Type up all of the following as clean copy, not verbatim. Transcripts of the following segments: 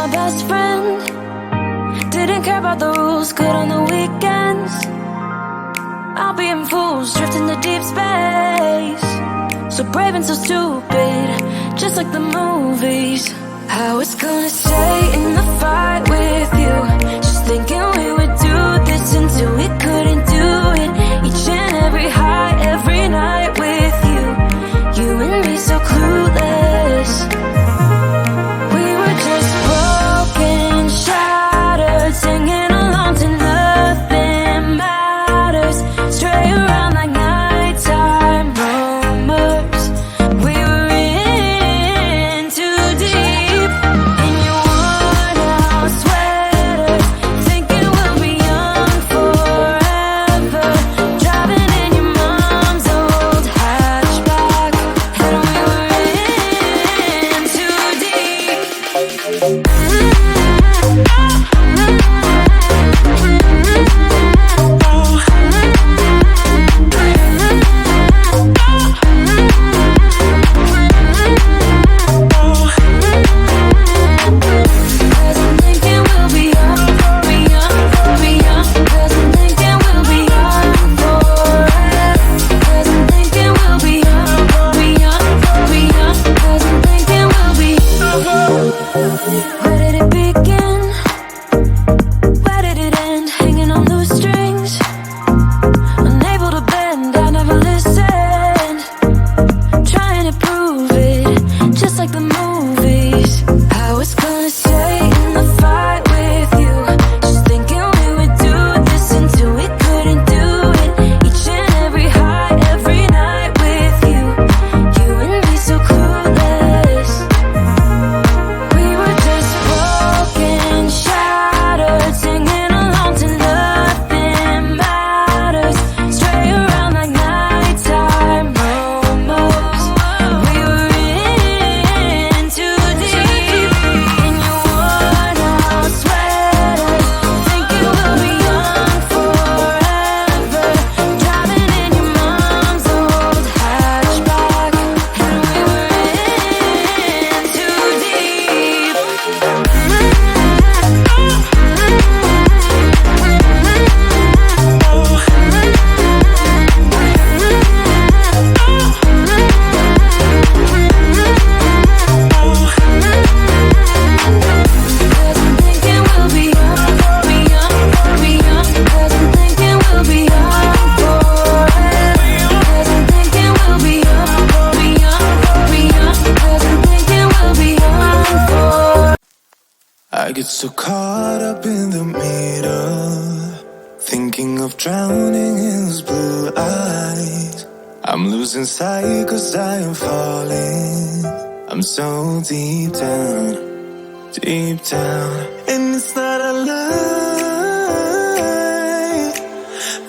my best friend. Didn't care about the rules, good on the weekends. I'll be in fools, drifting to deep space. So brave and so stupid, just like the movies. I was gonna stay in the fight with you, just thinking we would do this until we couldn't do it. Each and every high, every night with you, you and me so clueless. We were just broken, shattered, singing along to nothing matters. Stray around like nighttime rumors. We were in too deep. In your worn out sweaters, thinking we'll be young forever. Driving in your mom's old hatchback, and we were in too deep. Where did it begin? Where did it end? Hanging on loose strings, unable to bend, I never listened. Trying to prove it, just like the movies. I was gonna stay in the fight with you, just thinking we would do this until we couldn't do it. Each and every high, every night with you, you and me so clueless. We were just broken, shattered, singing along to nothing matters. Stray around like nighttime rumors. We were in too deep. In your worn out sweaters, thinking we'll be young forever. Driving in your mom's old hatchback, and we were in too deep. Cause I'm thinking we'll be young, be young, be young. Cause I'm thinking we'll be young forever. Cause I'm thinking we'll be young, be young, be young. Cause I'm thinking we'll be young forever. I get so caught up in the middle, thinking of drowning in those blue eyes. I'm losing sight cause I am falling. I'm so deep down, deep down. And it's not a lie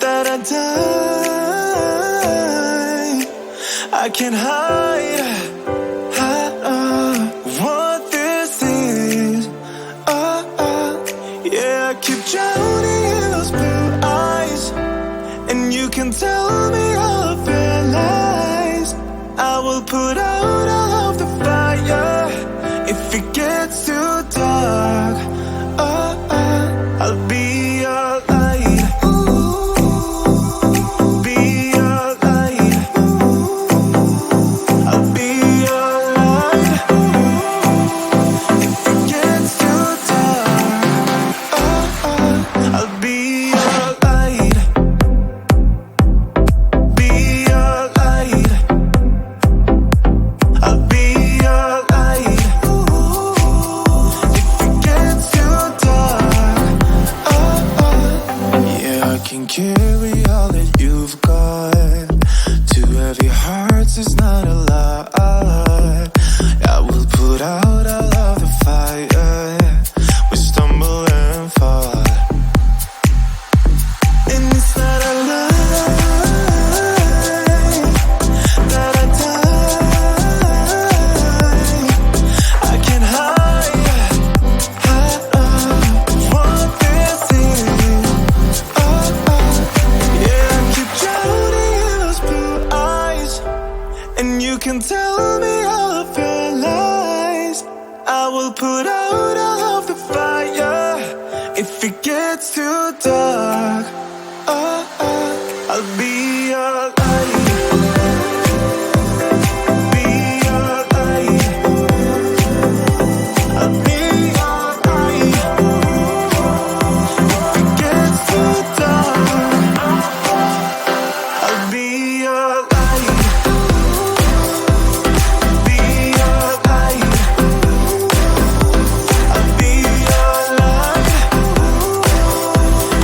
that I die. I can't hide what this is. Yeah, I keep drowning in those blue eyes, and you can tell me all of your lies. I will put out all of the fire if it gets too dark. I'll be your light. Be your light. I'll be your light. If it gets too dark, I'll be your light. Be your light. I'll be your light. If it gets too dark, yeah, I can carry all that you've got. Two heavy hearts is not a lot. I will put out all of the fire. We stumble and fall, and it's not a lie that I die. I can't hide what this is. Yeah, I keep drowning in those blue eyes, and you can tell me all of your lies. I will put out all of the gets too dark, I'll be your light. Be your light. I'll be your light. If it gets too dark, I'll be your light. Be your light. I'll be your light.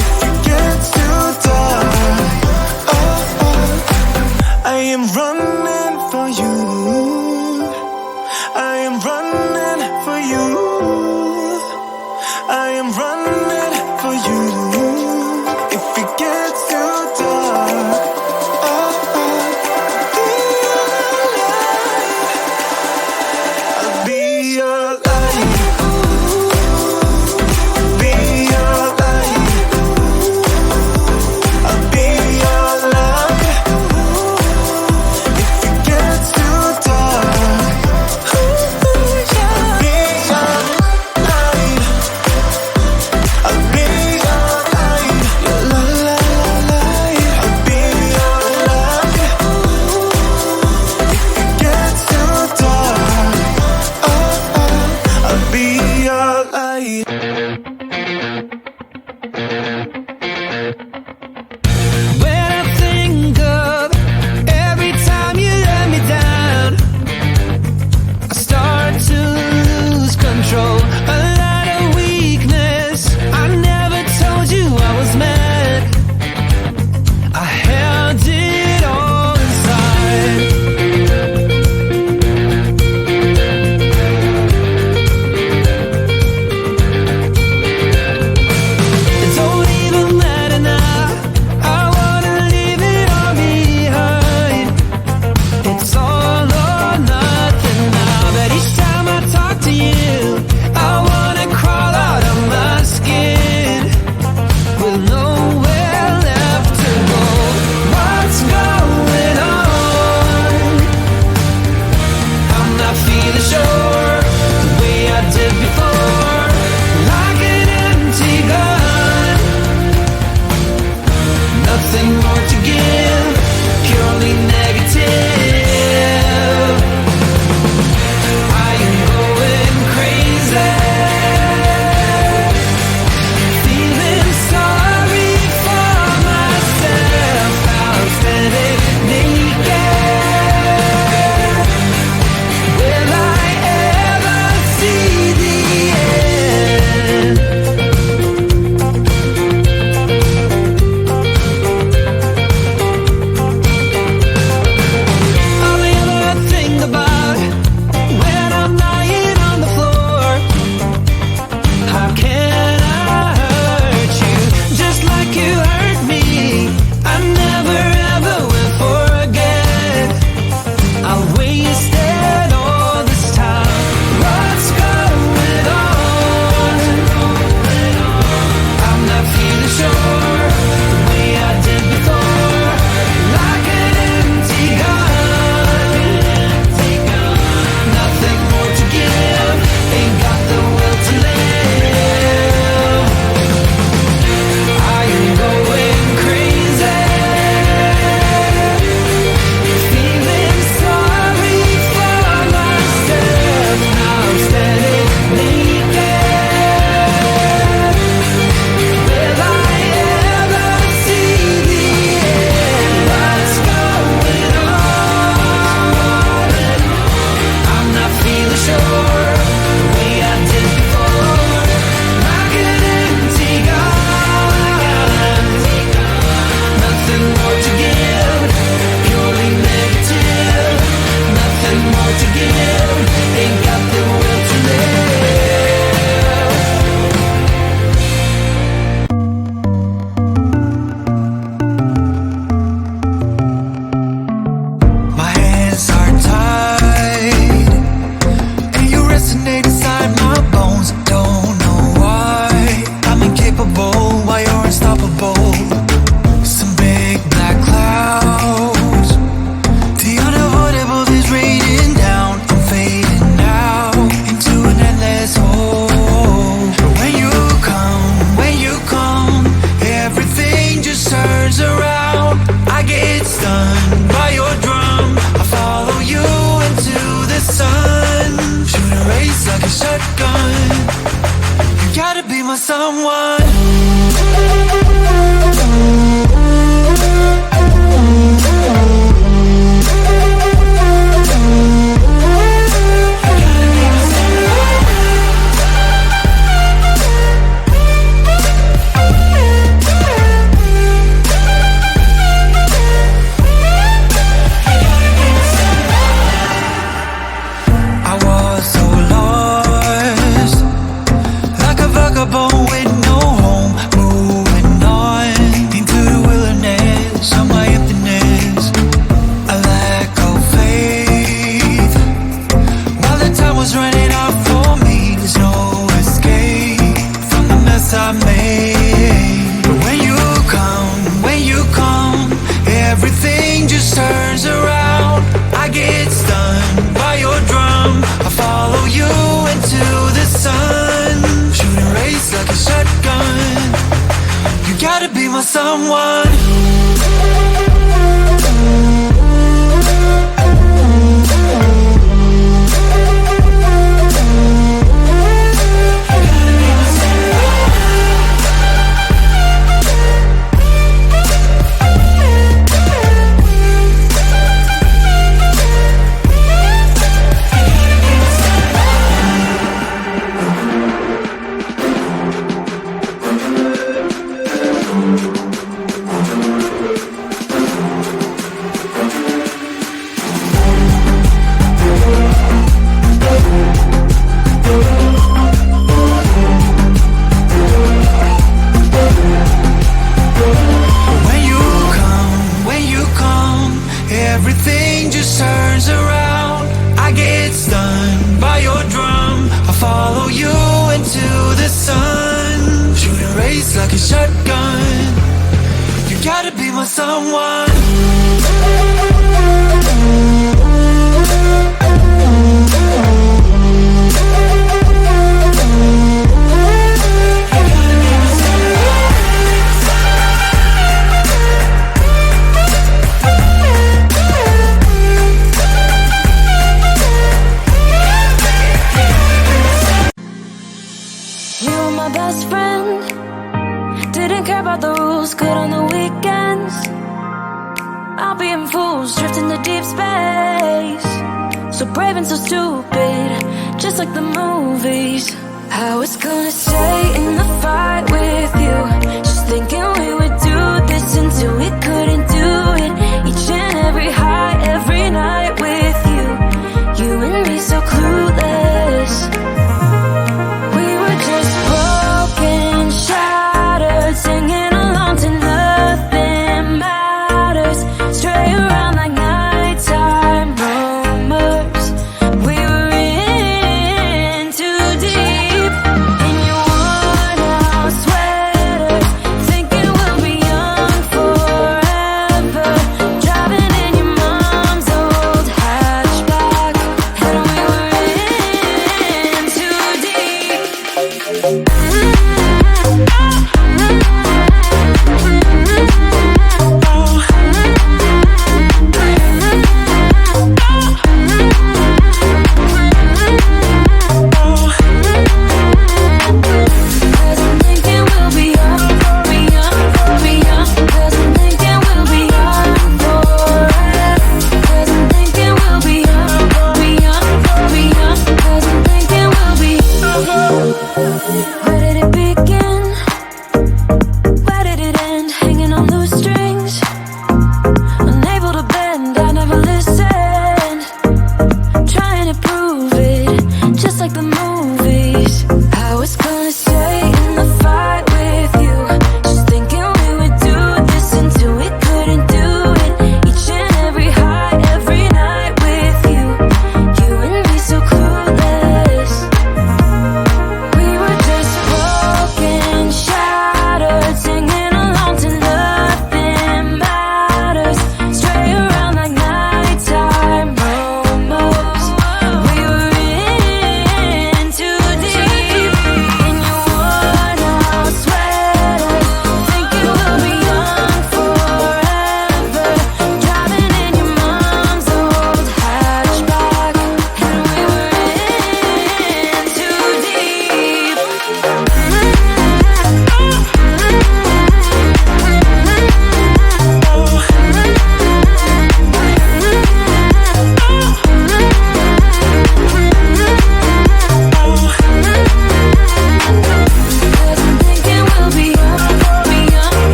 If it gets too dark, I am running for you. I am running for you. I am running for you. If it gets too dark, I'll be your light. Be your light. I'll be your light. If it gets too someone. I was so lost, like a vagabond with no home, moving on into the wilderness of my emptiness. A lack of faith, while the time was running out for me. There's no escape from the mess I made. But when you come, everything just turns around. I get stunned by your drum. I follow you into the sun, shooting rays like a shotgun. You gotta be my someone. Everything just turns around. I get stunned by your drum. I follow you into the sun, shooting rays like a shotgun. You gotta be my someone. You were my best friend, didn't care about the rules, good on the weekends. I'll be in fools, drifting to deep space. So brave and so stupid, just like the movies. I was gonna stay in the fight with you, just thinking we would do this until we couldn't do it. Each and every high, every night with you, you and me so clueless. We were just broken, shattered, singing along to nothing matters. Stray around like nighttime rumors. We were in too deep, in your worn out sweaters, thinking we'll be young forever.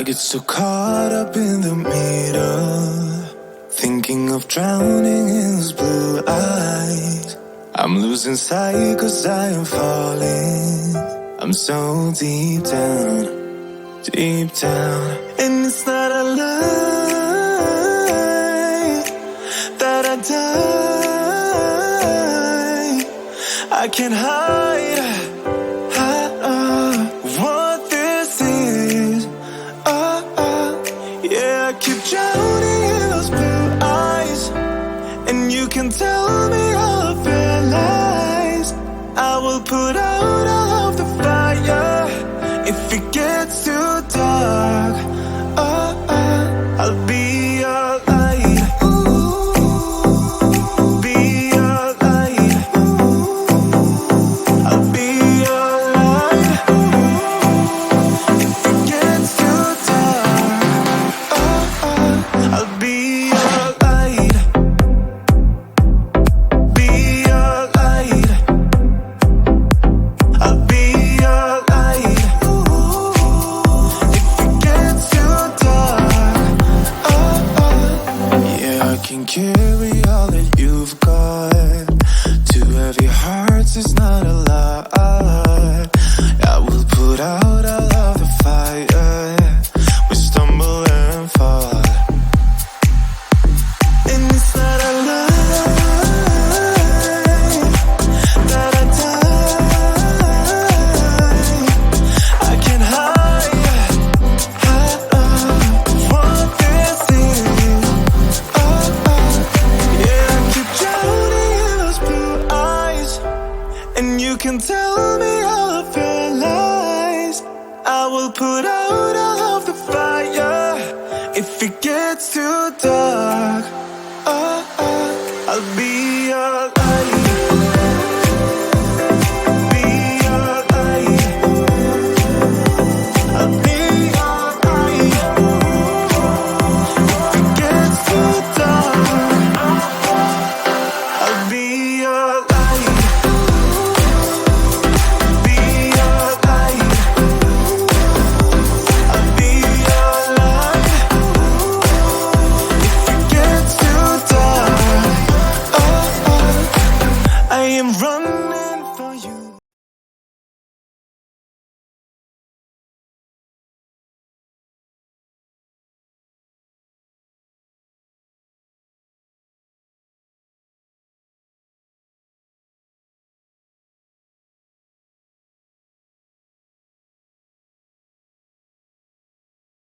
get so caught up in the middle, thinking of drowning in those blue eyes. I'm losing sight 'cause I am falling. I'm so deep down, deep down. And it's not a lie that I die. I can't hide what this is. Yeah, I keep drowning in those blue eyes, and you can tell me all of your lies. I will put out all of the fire if it gets too dark. I'll be your light. Be your light. I'll be your light. If it gets too dark, I'll be your light. Be your light. I'll be your light. If it gets too dark, yeah, I can carry all that you've got. Two heavy hearts is not a lie. I will put out all of the fire. We stumble and fall, and it's not a lie that I die. I can't hide what this is. Yeah, I keep drowning in those blue eyes, and you can tell me all of your lies. I will put out all of the fire if it gets too dark.